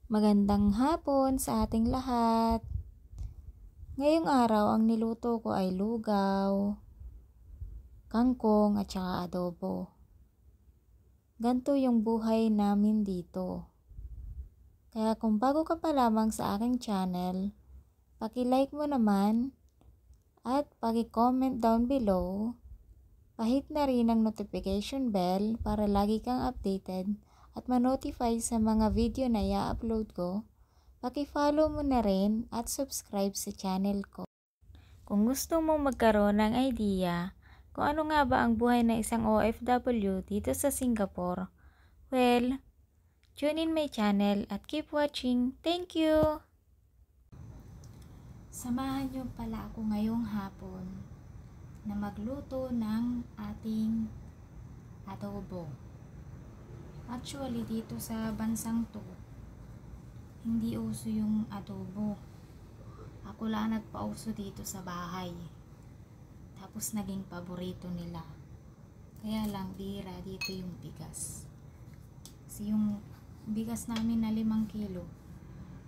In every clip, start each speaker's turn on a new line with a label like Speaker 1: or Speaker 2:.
Speaker 1: Magandang hapon sa ating lahat. Ngayong araw ang niluto ko ay lugaw, kangkong at saka adobo. Ganto yung buhay namin dito. Kaya kung bago ka pa lamang sa aking channel, paki-like mo naman at paki-comment down below. Pahit na rin ang notification bell para lagi kang updated at ma-notify sa mga video na i-upload ko. Paki-follow mo na rin at subscribe sa channel ko. Kung gusto mong magkaroon ng idea kung ano nga ba ang buhay ng isang OFW dito sa Singapore, well, tune in my channel at keep watching. Thank you! Samahan niyo pala ako ngayong hapon na magluto ng ating adobo. Actually, dito sa bansang to, hindi uso yung adobo. Ako lang nagpauso dito sa bahay. Tapos naging paborito nila. Kaya lang, bihira dito yung bigas. Kasi yung bigas namin na 5 kilo,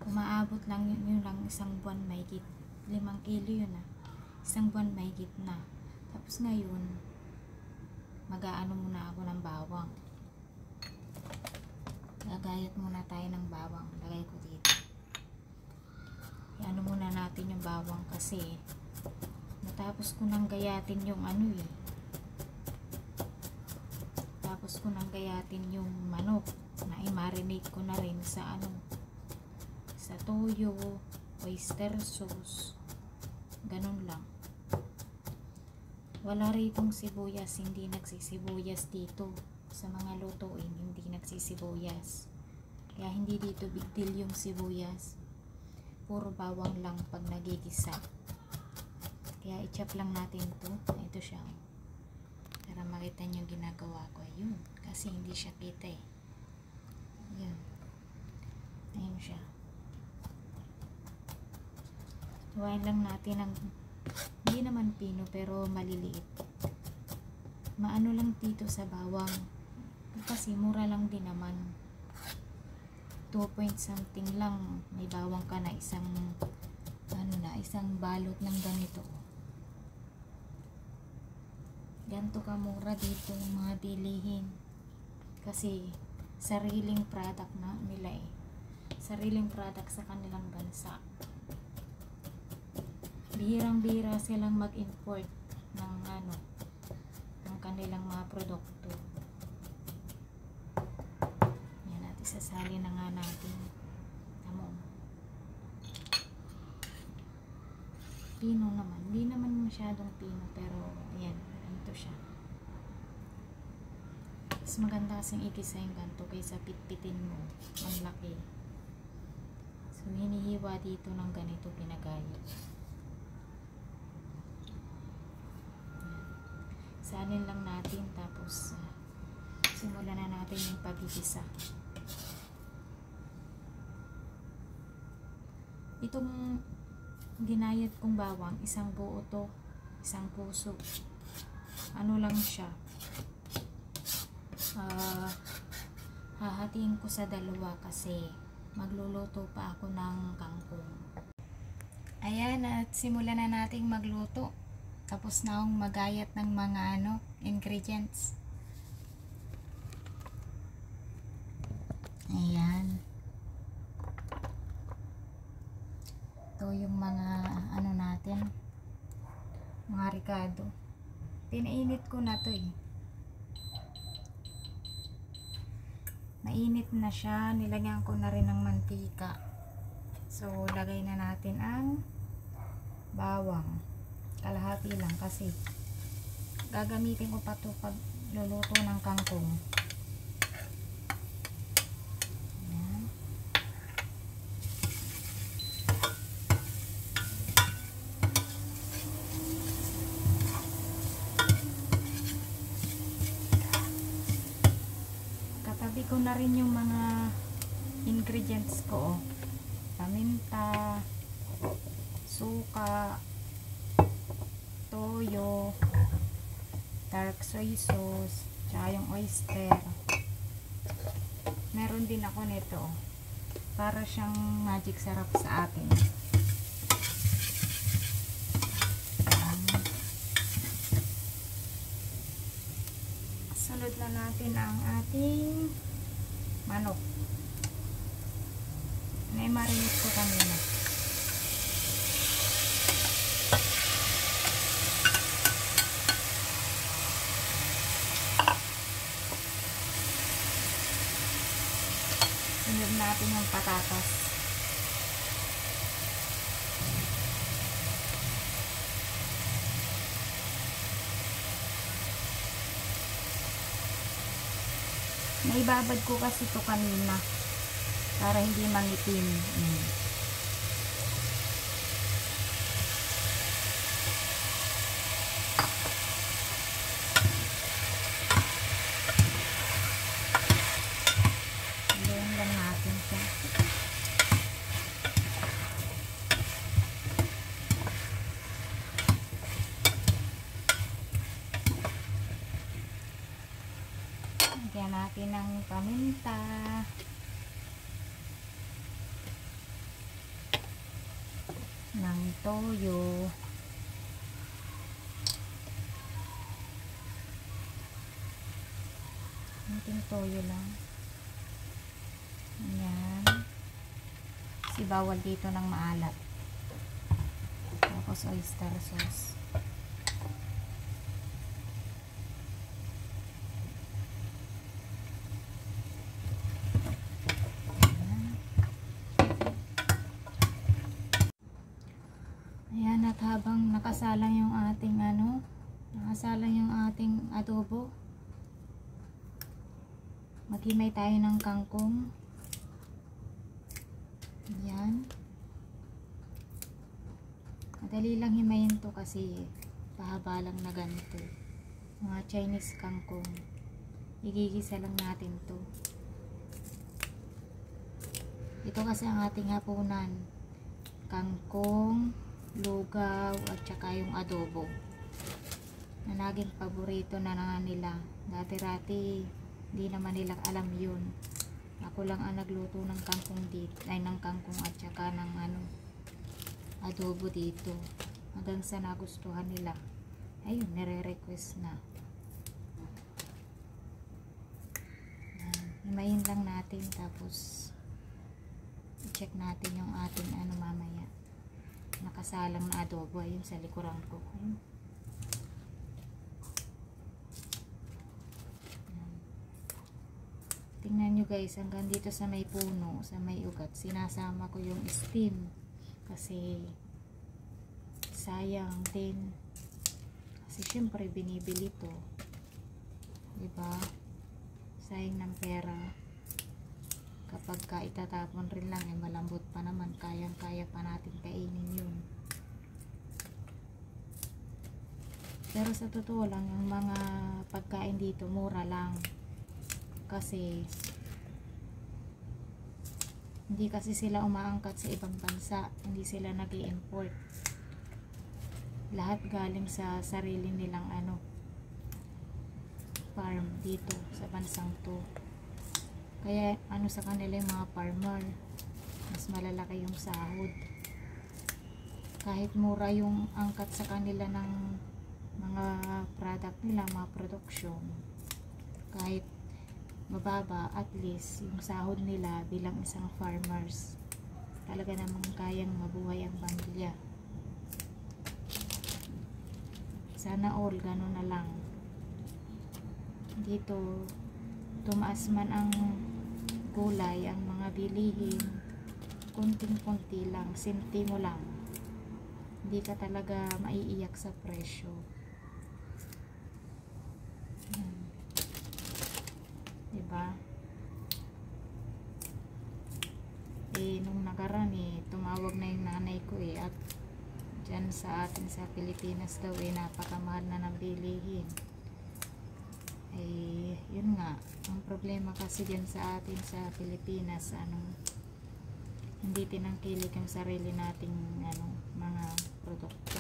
Speaker 1: umaabot lang yun lang isang buwan mahigit. 5 kilo yun isang buwan mahigit na. Tapos ngayon, mag-aano muna ako ng bawang. Gagayat muna tayo ng bawang. Lagay ko dito. Iano muna natin yung bawang kasi natapos ko nang gayatin yung tapos ko nang gayatin yung manok na i-marinate ko na rin sa sa toyo, oyster sauce, ganun lang. Wala ritong sibuyas, hindi nagsisibuyas dito. Sa mga lutuin, hindi nagsisibuyas. Kaya hindi dito big deal yung sibuyas. Puro bawang lang pag nagigisa. Kaya i-chop lang natin to. Ito siya. Para makita nyo ginagawa ko. Ayun. Kasi hindi siya kita eh. Ayun. Ayun siya. Tuwain lang natin ng hindi naman pino pero maliliit. Maano lang dito sa bawang. Kasi mura lang din naman. 2 point something lang. May bawang ka na isang isang balot ng ganito. Ganto ka mura dito ng mga bilihin. Kasi sariling product na nila eh. Sariling product sa kanilang bansa. Bihirang-bihira silang mag-import ng ng kanilang mga produkto. Isasali na nga natin. Tamo. Pino naman. Hindi naman masyadong pino pero ayan. Ganito siya. Mas maganda kasing igisa yung ganito kaysa pitpitin mo. Ang laki. So hinihiwa dito ng ganito ginagayat. Salin lang natin tapos simulan na natin yung pagigisa. Itong ginayat kong bawang, isang buo to, isang puso. Ano lang siya. Hahatiin ko sa dalawa kasi magluluto pa ako ng kangkong. Ayan, at simulan na nating magluto. Tapos na akong magayat ng mga ingredients. Ayan. Ito yung mga natin, mga ricado. Pinainit ko na to eh. Mainit na siya, nilagyan ko na rin ng mantika. So lagay na natin ang bawang. Kalahati lang kasi gagamitin ko pa to pag luluto ng kangkong. Katabi ko na rin yung mga ingredients ko. Paminta, suka, toyo, dark soy sauce, tsaka yung oyster. Meron din ako nito. Para siyang magic sarap sa atin. Sunod na natin ang ating manok. Na-marinate ko kanina. Sunod natin yung patatas. Naibabad ko kasi ito kanina para hindi mangitim. Haluin lang natin siya. Lagyan natin ng paminta. Ng toyo. Kunting toyo lang. Ayan. Kasi bawal dito ng maalat. Tapos oyster sauce. Ayan, at habang nakasalang yung ating adobo, maghimay tayo ng kangkong. Ayan. Madali lang himayin to kasi pahaba lang na ganito. Mga Chinese kangkong. Igigisa lang natin to. Ito kasi ang ating hapunan. Kangkong, lugaw, at saka yung adobo. Na naging paborito na nga nila. Dati-rati, hindi naman nila alam yun. Ako lang ang nagluto ng kangkong dito, ng kangkong at saka ng adobo dito. Hanggang sa nagustuhan nila. Ayun, nire-request na. Himayin lang natin, tapos i-check natin yung ating mamaya. Nakasalang na adobo. Ayun sa likuran ko. Ayun. Tingnan nyo guys, hanggang dito sa may puno, sa may ugat, sinasama ko yung steam. Kasi sayang din. Kasi syempre binibili to. Diba? Sayang ng pera. Kapag ka itatapon rin lang, malambot pa naman, kayang-kaya pa natin kainin yun. Pero sa totoo lang, yung mga pagkain dito mura lang. Kasi hindi kasi sila umaangkat sa ibang bansa, hindi sila nag-i-import. Lahat galing sa sarili nilang farm dito sa bansang to. Kaya sa kanila yung mga farmer, mas malalaki yung sahod. Kahit mura yung angkat sa kanila ng mga product nila, mga production, kahit mababa, at least yung sahod nila bilang isang farmers, talaga namang kayang mabuhay ang pamilya. Sana all ganun na lang. Dito tumaas man ang gulay, ang mga bilihin, kunting-kunti lang, sentimo lang. Hindi ka talaga maiiyak sa presyo. Diba? Nung nakaraan tumawag na yung nanay ko at dyan sa atin sa Pilipinas daw napakamahal na ng bilihin. Yun nga, ang problema kasi dyan sa atin sa Pilipinas, hindi tinangkilik ang sarili nating mga produkto.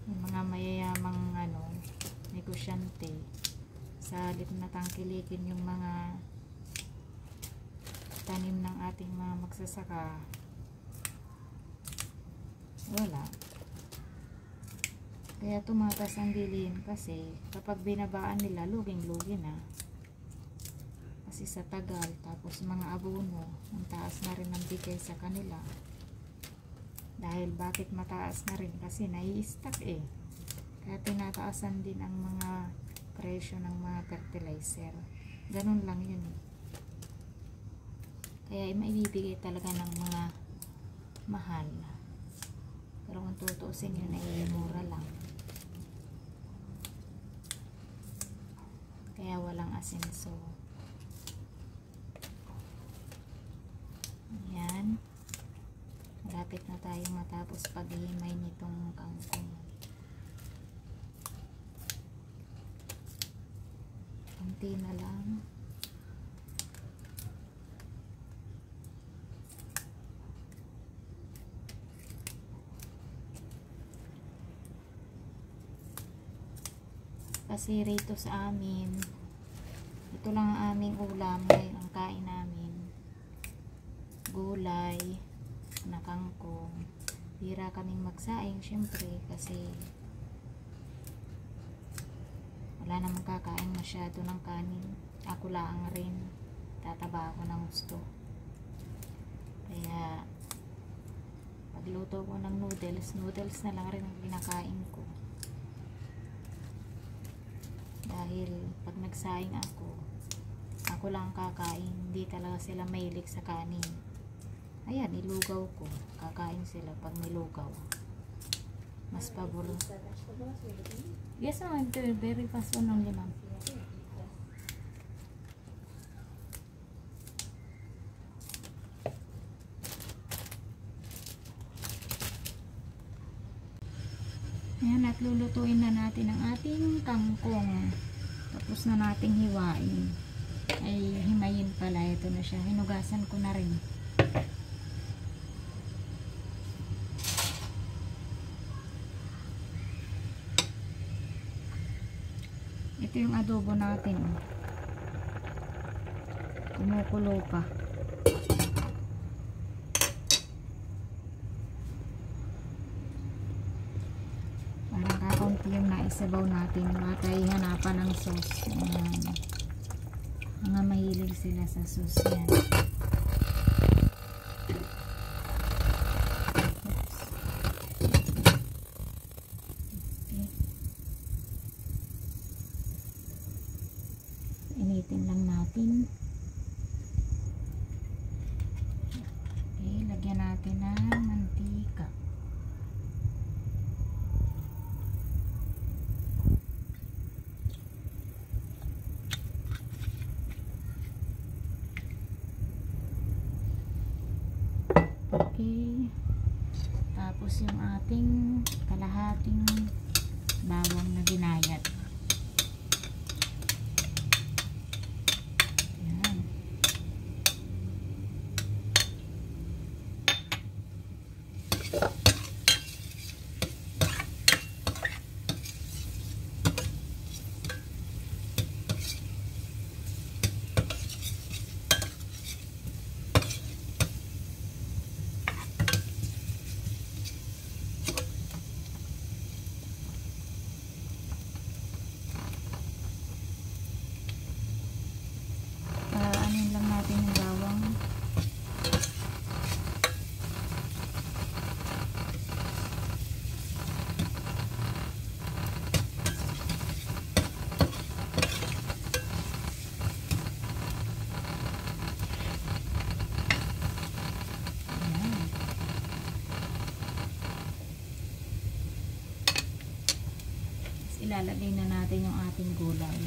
Speaker 1: Yung mga mayayamang negosyante, sa halip na tangkilikin yung mga tanim ng ating mga magsasaka, wala. Kaya tumatas ang bilihin kasi kapag binabaan nila, luging-lugi na. Kasi sa tagal, tapos mga abono, ang taas na rin ang bigay sa kanila. Dahil bakit mataas na rin? Kasi nai-stack eh. Kaya tinataasan din ang mga presyo ng mga fertilizer. Ganun lang yun eh. Kaya maibibigay talaga ng mga mahal. Pero kung tutuusin yun ay mura lang. Kaya walang asenso. Ayan. Malapit na tayo matapos paghihimay nitong kangkong. Kunti na lang. Kasi rito sa amin, ito lang ang aming ulam ngayon, ang kain namin. Gulay na kangkong. Bira kaming magsaing syempre kasi wala namang kakain masyado ng kanin. Ako lang rin, tataba ako ng gusto. Kaya pagluto ko ng noodles na lang rin ang pinakain ko. Dahil pag nagsaing ako lang kakain, hindi talaga sila mahilig sa kanin. Ayan, ilugaw ko. Kakain sila pag may lugaw. Mas pabor. Yes, ma'am. Very fast one only, ma'am. Ayan, at lulutuin na natin ang ating kangkong. Tapos na nating hiwain. Ay, himayin pala. Ito na siya. Hinugasan ko na rin. Ito yung adobo natin. Kumukulo pa. Parang kakaunti yung naisabaw natin. Baka tayo hanapan ng sauce. Ayan. Mga mahilig sila sa sauce yan. Initin lang natin. Okay, lagyan natin ng mantika. Okay. Tapos yung ating kalahating bawang na ginayat. Anin lang natin yung bawang. Ilalagay na natin yung ating gulay.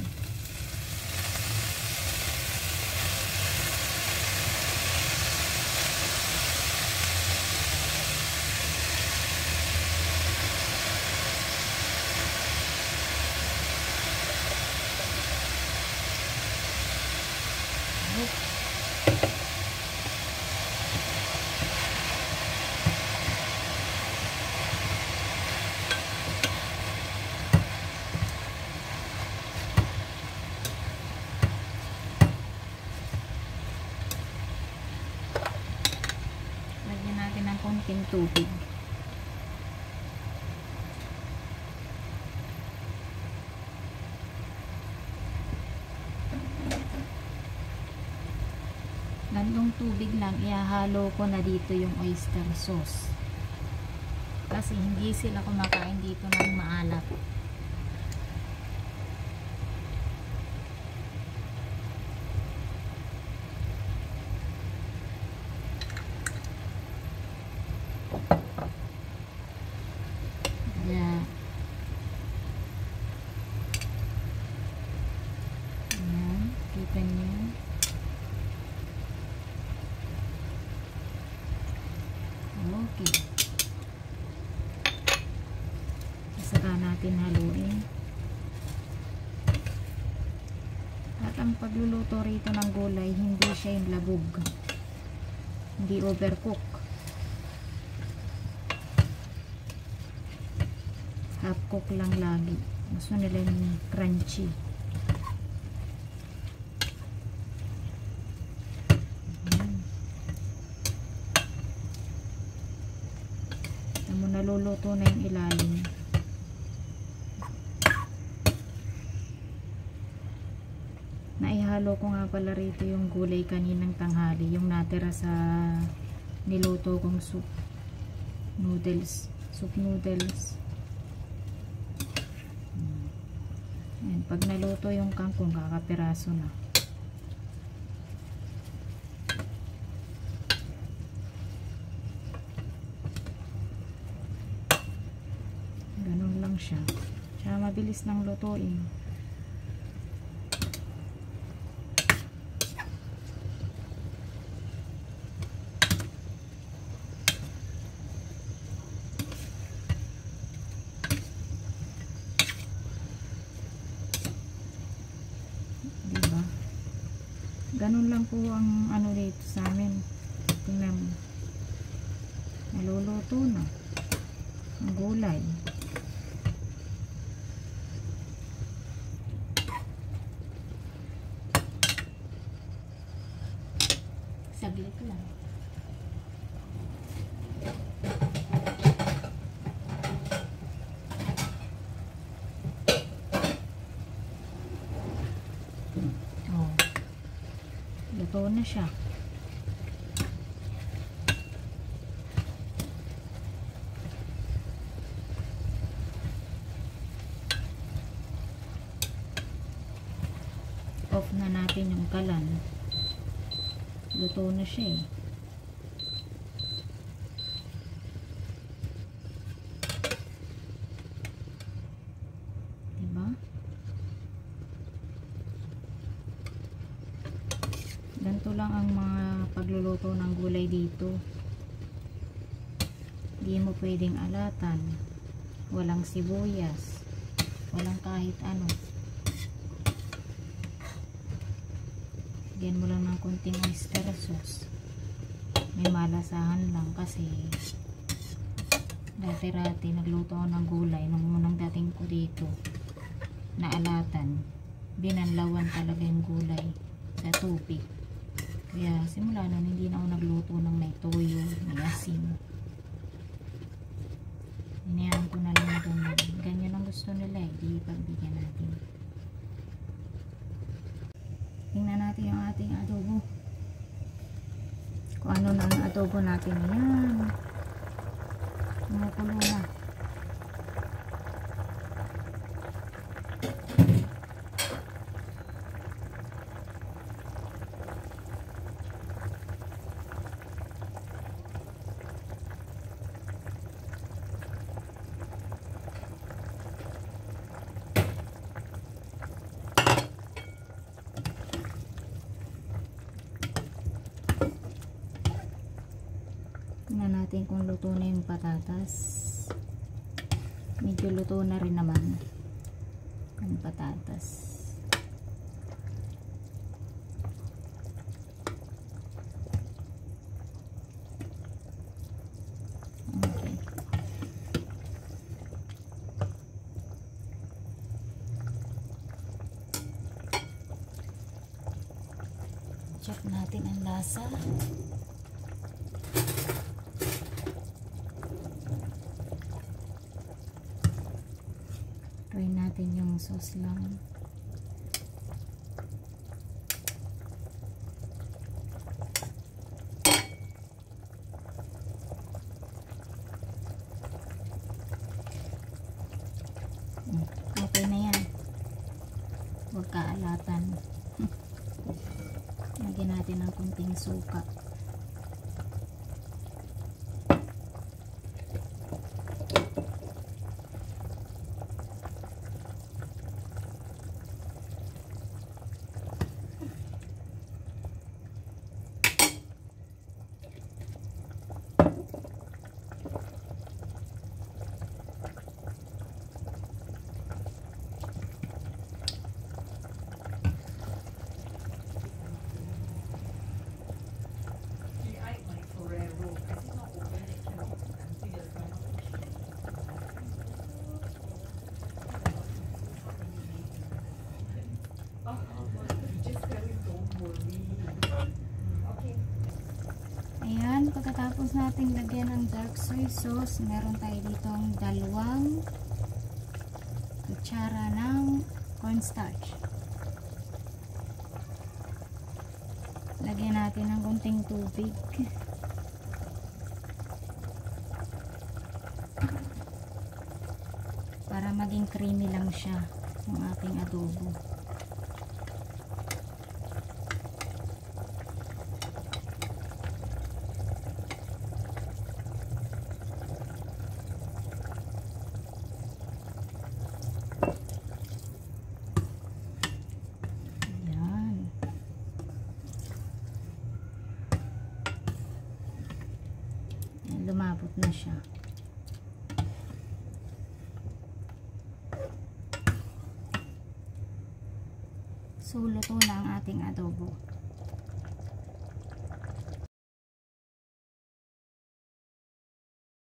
Speaker 1: natin tubig. Gantong tubig lang, ihahalo ko na dito yung oyster sauce. Kasi hindi sila kumakain dito ng maalat. Yeah. Ayan, kita niyo. Okay. Saka natin haluin. At ang pagluluto rito ng gulay, hindi siya yung labog. Hindi overcook. Half cook lang lagi. Gusto nila yung crunchy. Naluluto na yung ilalim. Naihalo ko nga pala rito yung gulay kaninang tanghali, yung natira sa niluto kong soup noodles. Ayan, pag naluto yung kangkong, kakapiraso na. Siya. Siya mabilis nang lutuin. Diba? Ganun lang po ang ano dito sa amin. Tingnan mo. Naluluto na ang gulay. Saglit lang. Oh. Luto na siya. Off na natin yung kalan. Luto na siya eh. Diba? Ganito lang ang mga pagluluto ng gulay dito. Hindi mo pwedeng alatan. Walang sibuyas. Walang kahit ano. Lagyan mo lang ng konting oyster sauce. May malasahan lang kasi dati-rati nagluto ako ng gulay nung unang dating ko dito. Naalatan. Binanlawan talaga yung gulay sa tubig. Kaya simula nun hindi na ako nagluto ng may toyo, may asin. Hinayaan ko na lang doon. Ganyan ang gusto nila eh. Di pagbigyan natin. Tingnan natin yung ating adobo. Kung ano na ang adobo natin. Ayan. Kumukulo na. Tingnan natin kung luto na yung patatas. Medyo luto na rin naman ang patatas. Okay. Check natin ang lasa. natin yung sauce lang. Okay na yan. Huwag kaalatan. Lagyan natin ng kunting suka. Ayan, pagkatapos natin lagyan ng dark soy sauce, meron tayo dito ang 2 kutsara ng cornstarch. Lagyan natin ng kunting tubig. Para maging creamy lang siya yung ating adobo. Lumabot na siya. So, luto na ang ating adobo.